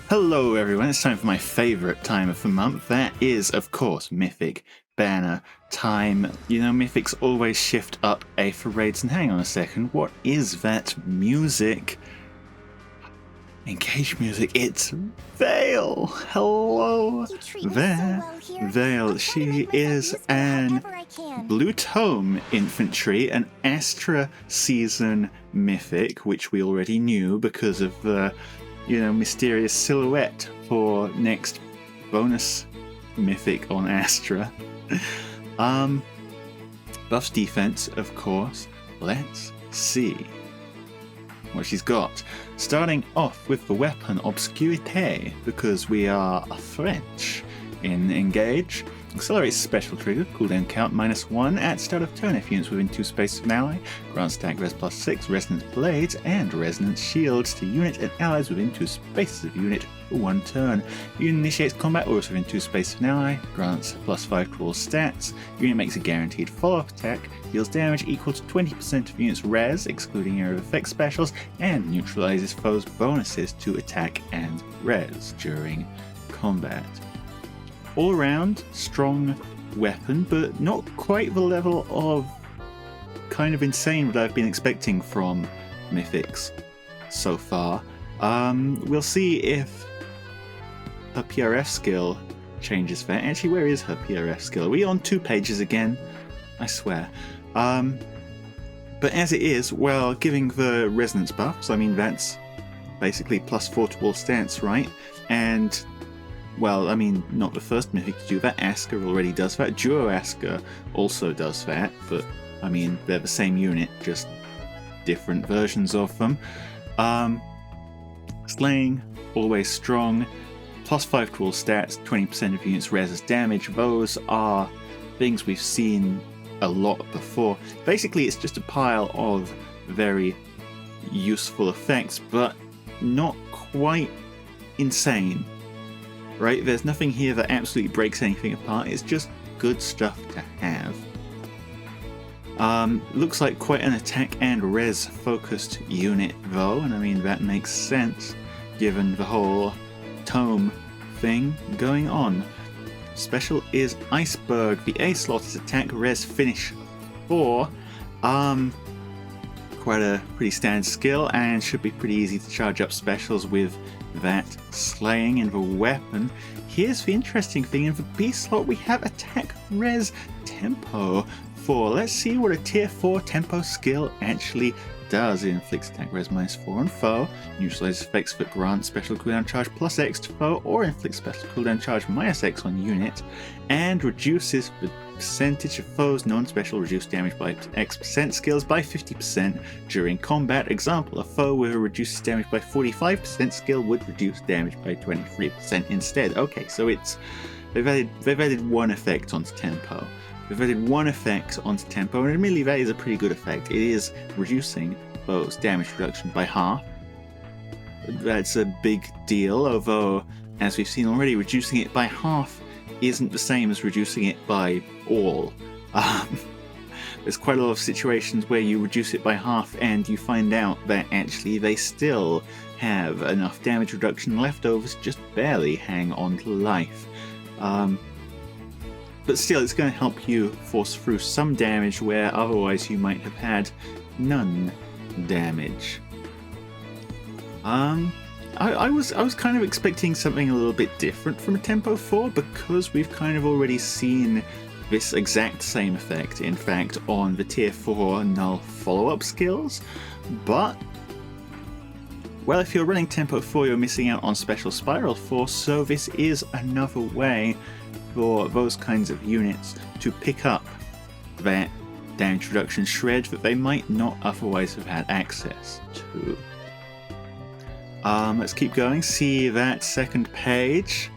Hello everyone, it's time for my favourite time of the month. That is, of course, Mythic banner time. You know, Mythics always shift up A for raids, and hang on a second, what is that music? Engage music, it's Veyle! Hello there, Veyle. She is an Blue Tome infantry, an Astra season mythic, which we already knew because of the mysterious silhouette for next bonus mythic on Astra. Buffs defense, of course. Let's see what she's got. Starting off with the weapon Obscurité, because we are French in Engage. Accelerates special trigger, cooldown count -1 at start of turn if units within 2 spaces of an ally. Grants attack res +6, resonance blades, and resonance shields to units and allies within 2 spaces of unit for 1 turn. Unit initiates combat or is within 2 spaces of an ally. Grants +5 to all stats. Unit makes a guaranteed follow-up attack. Deals damage equal to 20% of units res, excluding area of effect specials, and neutralizes foes' bonuses to attack and res during combat. All around, strong weapon, but not quite the level of kind of insane that I've been expecting from Mythics so far. We'll see if her PRF skill changes that. Actually, where is her PRF skill? Are we on 2 pages again? I swear. But as it is, well, giving the resonance buffs, I mean, that's basically +4 to all stats, right? And well, I mean, not the first mythic to do that. Astra already does that. Duo Astra also does that, but I mean, they're the same unit, just different versions of them. Slaying, always strong. +5 to all stats, 20% of units res as damage. Those are things we've seen a lot before. Basically, it's just a pile of very useful effects, but not quite insane. Right, there's nothing here that absolutely breaks anything apart, it's just good stuff to have. Looks like quite an attack and res focused unit though, and I mean that makes sense given the whole tome thing going on. Special is Iceberg. The A slot is attack, res, finish 4. Quite a pretty standard skill, and should be pretty easy to charge up specials with that. Slaying in the weapon. Here's the interesting thing, in the B slot we have attack, res, tempo 4. Let's see what a tier 4 tempo skill actually does. It inflicts attack res -4 on foe, neutralizes effects that grant special cooldown charge +X to foe, or inflicts special cooldown charge -X on unit, and reduces the percentage of foes non-special reduced damage by X% skills by 50% during combat. Example, a foe with a reduces damage by 45% skill would reduce damage by 23% instead. Okay, so they've added one effect onto tempo. They've added one effect onto tempo, and admittedly that is a pretty good effect. It is reducing foes' damage reduction by half. That's a big deal, although, as we've seen already, reducing it by half isn't the same as reducing it by all. There's quite a lot of situations where you reduce it by half and you find out that actually they still have enough damage reduction left over to just barely hang on to life. But still, it's going to help you force through some damage where otherwise you might have had none damage. I was kind of expecting something a little bit different from a Tempo 4 because we've kind of already seen this exact same effect, in fact, on the Tier 4 Null follow-up skills. But, well, if you're running Tempo 4, you're missing out on Special Spiral Force, so this is another way for those kinds of units to pick up that damage reduction shred that they might not otherwise have had access to. Let's keep going. See that second page?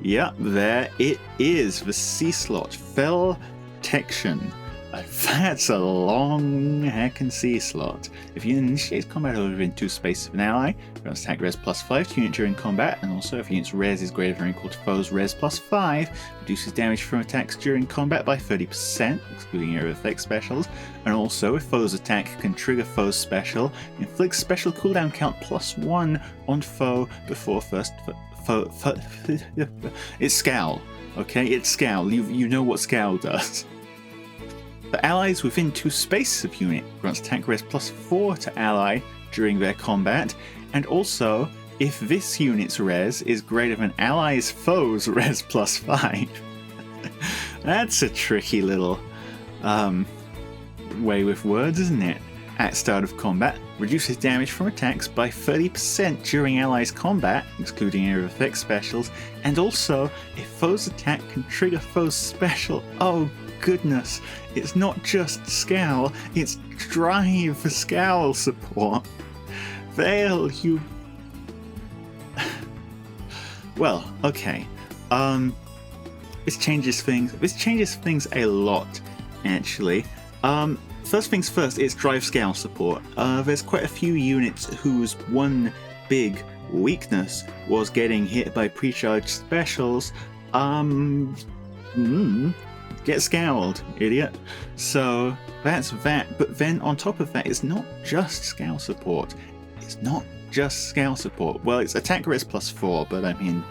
Yep, there it is. The C slot, Fell Protection. That's a long heckin' C slot. If you initiate combat within 2 spaces of an ally, grants attack res +5 to unit during combat, and also if unit's res is greater than or equal to foe's res +5, reduces damage from attacks during combat by 30%, excluding area effect specials, and also if foe's attack can trigger foe's special, inflicts special cooldown count +1 on foe before first it's Scowl. Okay, it's Scowl. You know what Scowl does. For allies within 2 spaces of unit, grants attack res +4 to ally during their combat, and also if this unit's res is greater than ally's foe's res +5. That's a tricky little way with words, isn't it? At start of combat, reduces damage from attacks by 30% during allies' combat, excluding area of effect specials, and also if foe's attack can trigger foe's special. Oh goodness, it's not just Scowl, it's Drive for Scowl support. Veyle, you... Well, okay. This changes things a lot, actually. First things first, it's Drive Scowl support. There's quite a few units whose one big weakness was getting hit by Precharged specials. Get Scowled, idiot. So that's that, but then on top of that, it's not just Scowl support. It's not just Scowl support. Well, it's attack res +4, but I mean,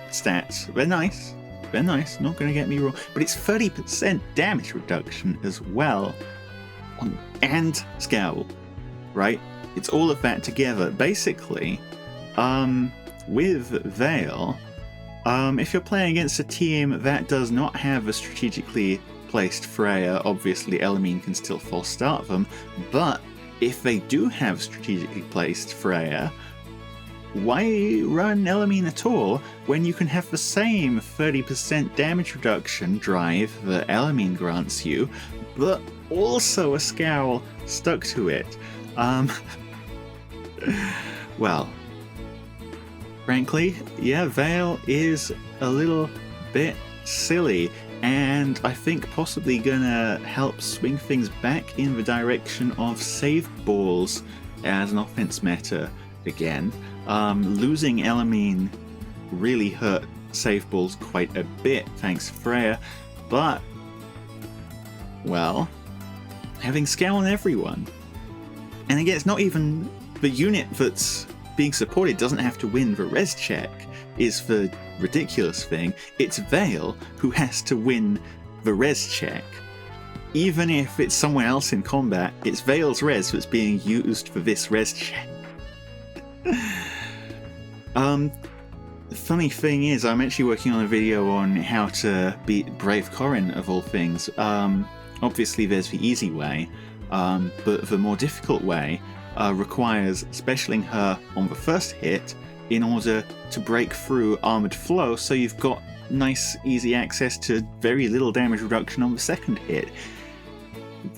stats, they're nice. They're nice, not gonna get me wrong, but it's 30% damage reduction as well. And Scowl, right? It's all of that together. Basically, with Veyle, if you're playing against a team that does not have a strategically placed Freya, obviously Elamine can still false start them, but if they do have strategically placed Freya, why run Elamine at all when you can have the same 30% damage reduction drive that Elamine grants you, but also a Scowl stuck to it? Well, frankly, yeah, Veyle is a little bit silly, and I think possibly gonna help swing things back in the direction of save balls as an offense meta again. Losing Elamine really hurt save balls quite a bit, thanks to Freya, but, well, having Scowl on everyone. And again, it's not even the unit that's being supported doesn't have to win the res check, is the ridiculous thing. It's Veyle who has to win the res check. Even if it's someone else in combat, it's Veyle's res that's being used for this res check. The funny thing is, I'm actually working on a video on how to beat Brave Corrin, of all things. Obviously there's the easy way, but the more difficult way requires specialing her on the first hit in order to break through Armored Flow, so you've got nice easy access to very little damage reduction on the second hit.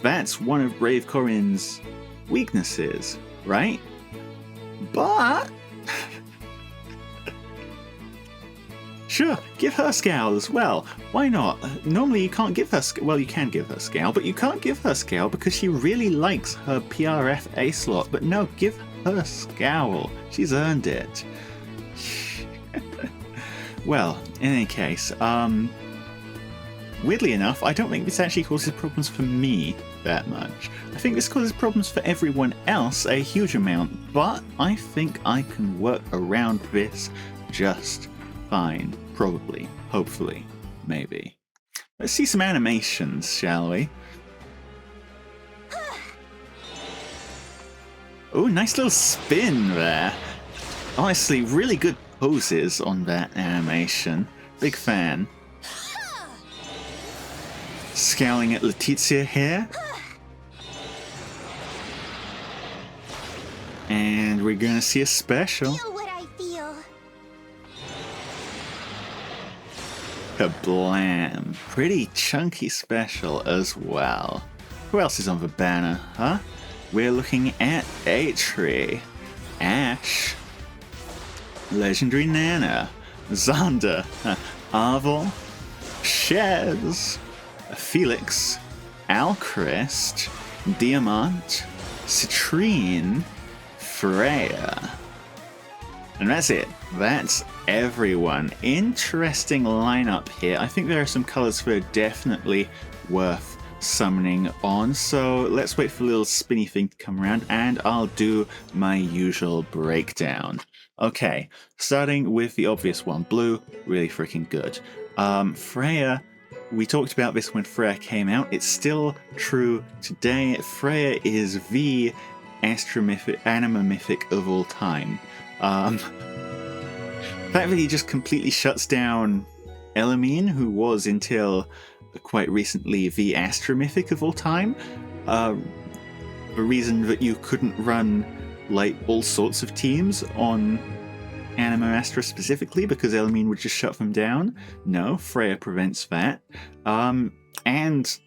That's one of Brave Corrin's weaknesses, right? But sure, give her Scowl as well. Why not? Normally you can't give her... Well, you can give her Scowl, but you can't give her Scowl because she really likes her PRF A slot. But no, give her Scowl. She's earned it. Well, in any case, weirdly enough, I don't think this actually causes problems for me that much. I think this causes problems for everyone else a huge amount, but I think I can work around this just fine. Probably. Hopefully. Maybe. Let's see some animations, shall we? Oh, nice little spin there. Honestly, really good poses on that animation. Big fan. Scowling at Letizia here. And we're gonna see a special. Feel what I feel. Kablam. Pretty chunky special as well. Who else is on the banner, huh? We're looking at Atri, Ash, Legendary Nana, Xander, Arvel, Shez, Felix, Alchrist, Diamant, Citrine, Freya. And that's it. That's everyone. Interesting lineup here. I think there are some colors that are definitely worth summoning on. So let's wait for a little spinny thing to come around and I'll do my usual breakdown. Okay, starting with the obvious one. Blue, really freaking good. Freya, we talked about this when Freya came out. It's still true today. Freya is the Astra mythic, anima mythic of all time. The fact that he just completely shuts down Elamine, who was until quite recently the Astra mythic of all time, a reason that you couldn't run like all sorts of teams on Anima Astra specifically because Elamine would just shut them down. No, Freya prevents that, and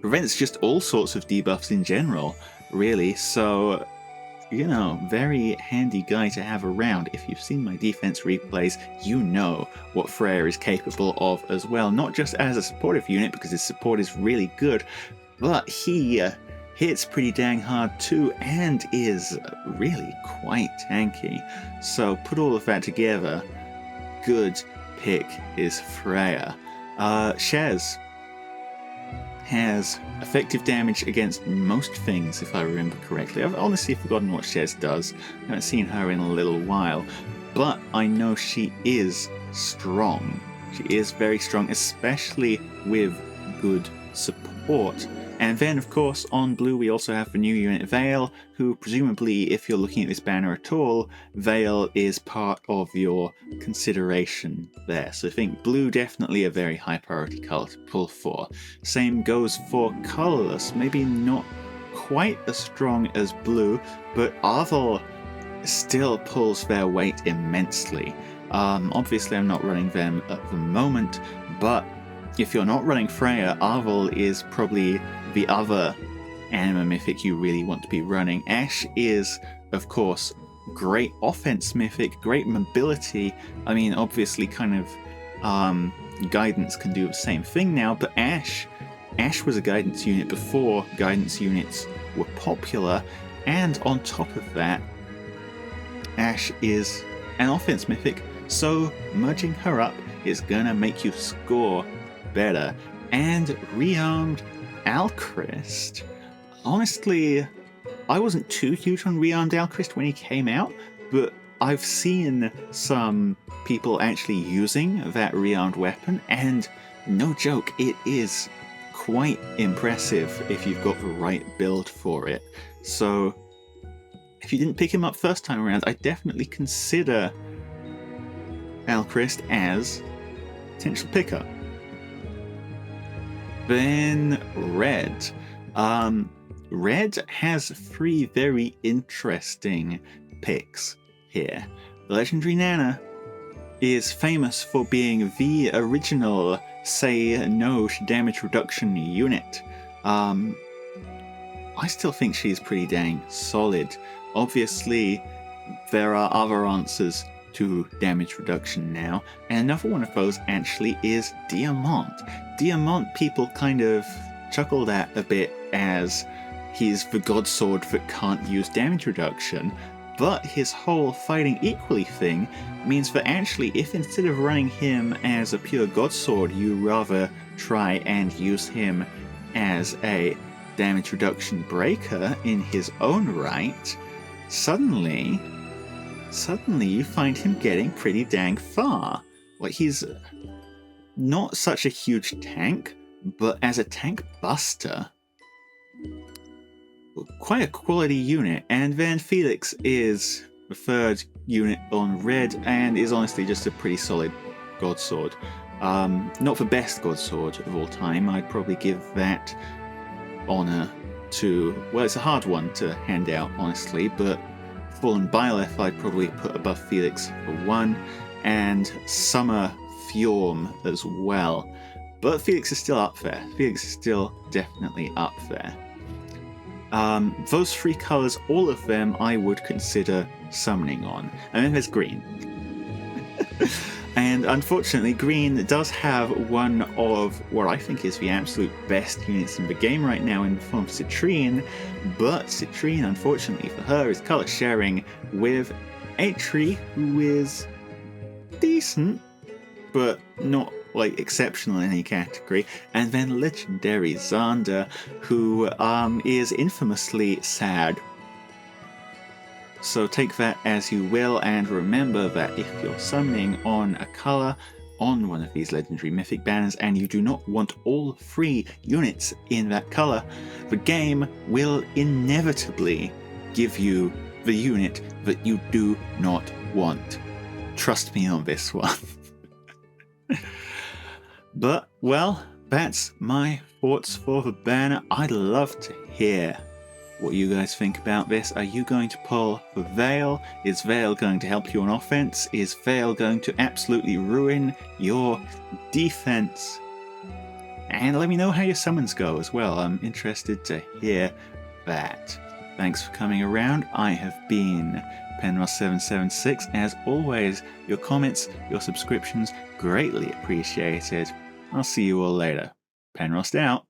prevents just all sorts of debuffs in general, really. So, you know, very handy guy to have around. If you've seen my defense replays, you know what Freya is capable of as well. Not just as a supportive unit, because his support is really good, but he hits pretty dang hard too, and is really quite tanky. So put all of that together, good pick is Freya. Shez has effective damage against most things, if I remember correctly. I've honestly forgotten what Shez does. I haven't seen her in a little while, but I know she is strong. She is very strong, especially with good support. And then, of course, on blue we also have the new unit Veyle, who presumably, if you're looking at this banner at all, Veyle is part of your consideration there. So I think blue definitely a very high priority colour to pull for. Same goes for colourless, maybe not quite as strong as blue, but Arvel still pulls their weight immensely. Obviously I'm not running them at the moment, but if you're not running Freya, Arvel is probably the other anima mythic you really want to be running. Ashe is, of course, great offense mythic, great mobility. I mean, obviously kind of guidance can do the same thing now, but Ashe was a guidance unit before guidance units were popular, and on top of that, Ashe is an offense mythic, so merging her up is gonna make you score better. And rearmed Alchrist. Honestly, I wasn't too huge on rearmed Alchrist when he came out, but I've seen some people actually using that rearmed weapon, and no joke, it is quite impressive if you've got the right build for it. So if you didn't pick him up first time around, I definitely consider Alchrist as a potential pickup. Then Red. Red has three very interesting picks here. Legendary Nana is famous for being the original say no damage reduction unit. I still think she's pretty dang solid. Obviously, there are other answers to damage reduction now, and another one of those actually is Diamant. Diamant people kind of chuckled at a bit as he's the god sword that can't use damage reduction, but his whole fighting equally thing means that actually if instead of running him as a pure god sword you rather try and use him as a damage reduction breaker in his own right, suddenly you find him getting pretty dang far. Like, he's not such a huge tank, but as a tank buster, quite a quality unit. And then Felix is the third unit on red and is honestly just a pretty solid god sword. Not the best god sword of all time. I'd probably give that honor to, well, it's a hard one to hand out honestly, but Fallen Byleth I'd probably put above Felix for one, and Summer Fjorm as well. But Felix is still up there. Felix is still definitely up there. Those three colours, all of them I would consider summoning on. And then there's green. And unfortunately, green does have one of what I think is the absolute best units in the game right now in the form of Citrine, but Citrine, unfortunately for her, is color sharing with Atri, who is decent, but not like exceptional in any category, and then legendary Xander, who is infamously sad. So take that as you will, and remember that if you're summoning on a color on one of these legendary mythic banners and you do not want all 3 units in that color, the game will inevitably give you the unit that you do not want. Trust me on this one. But, well, that's my thoughts for the banner. I'd love to hear what you guys think about this. Are you going to pull for Veyle? Is Veyle going to help you on offense? Is Veyle going to absolutely ruin your defense? And let me know how your summons go as well. I'm interested to hear that. Thanks for coming around. I have been Penross776. As always, your comments, your subscriptions, greatly appreciated. I'll see you all later. Penross out.